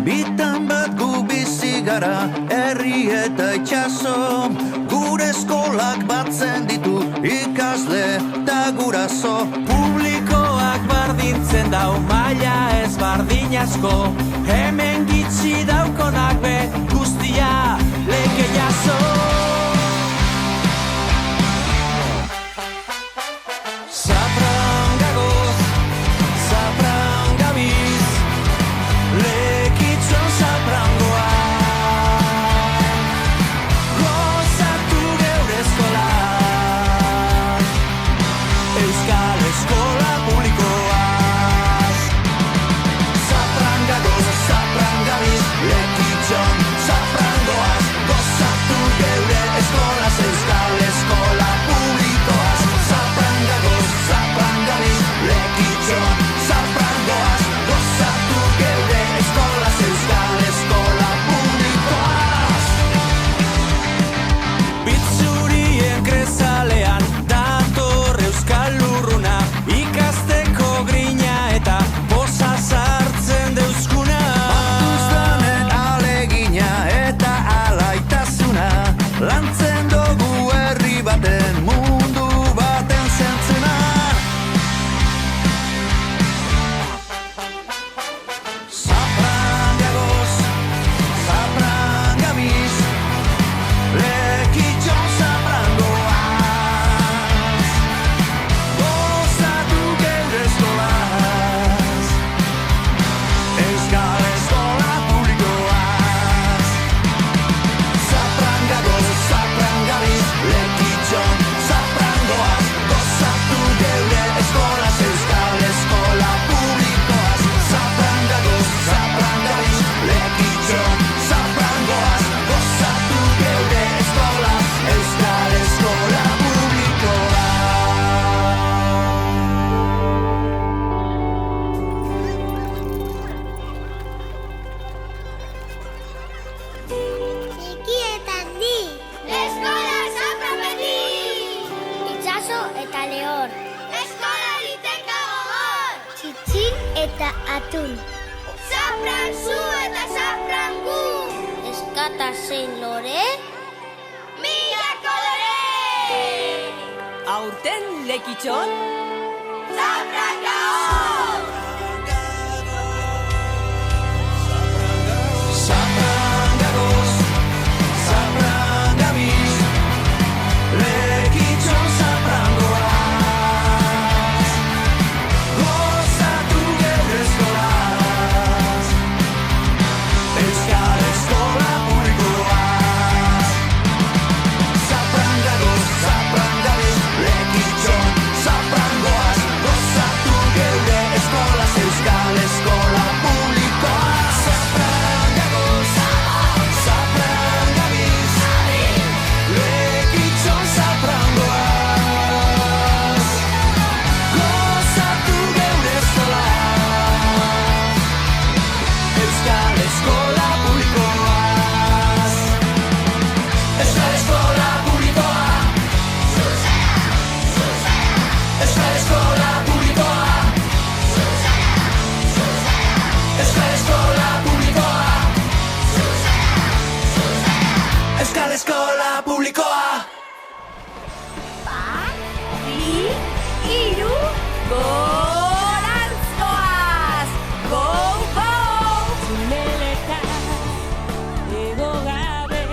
Bitan bat gu bizi gara, herri eta itxaso. Gure eskolak batzen ditu ikasle eta guraso. Publikoak bardintzen dau maila ez bardin asko. Hemen gitxi daukonak be guztia leke jaso. Atun. Zafran zu eta zafran gu. Eskata zein lore. Mila kolore. Aurten lekitxon. Zafran gaur. Zafran gagoz, zafran gabiz. Lekitxon zafran goaz. Eskola publikoa. Bat, bi, hiru, gorantzkoaz! Go, go! Txumeleta, ego gabe,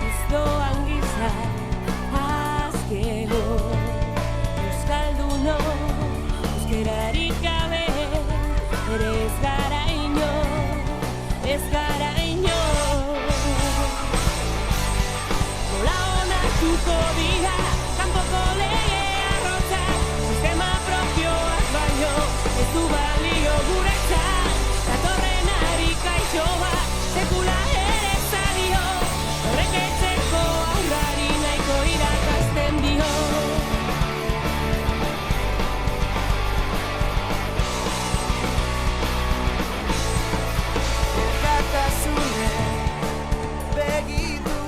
ez doan giza, azkego. Euskalduno, euskerarik gabe, ere ez gara ino, ez gara ino. Tuko dira, kanpoko lege arrotza, sistema propioak baino, ez du balio guretzat, datorren ari kaixo bat, sekula ere zadio, horrek etxeko aurrari nahiko irakazten dio. Erkatasune, begitu,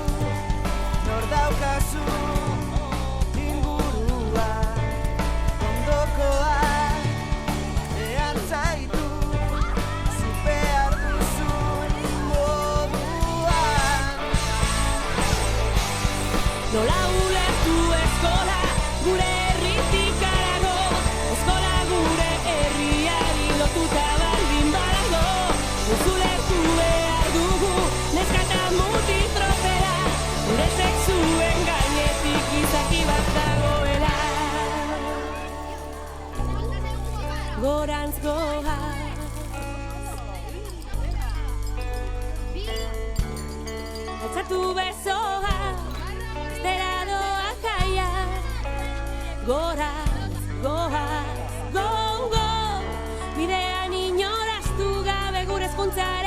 nor daukazu, luzatu besoa, estera doa jaia, gora, goa, go, go, bidean inoraztu gabe gure hezkuntzaren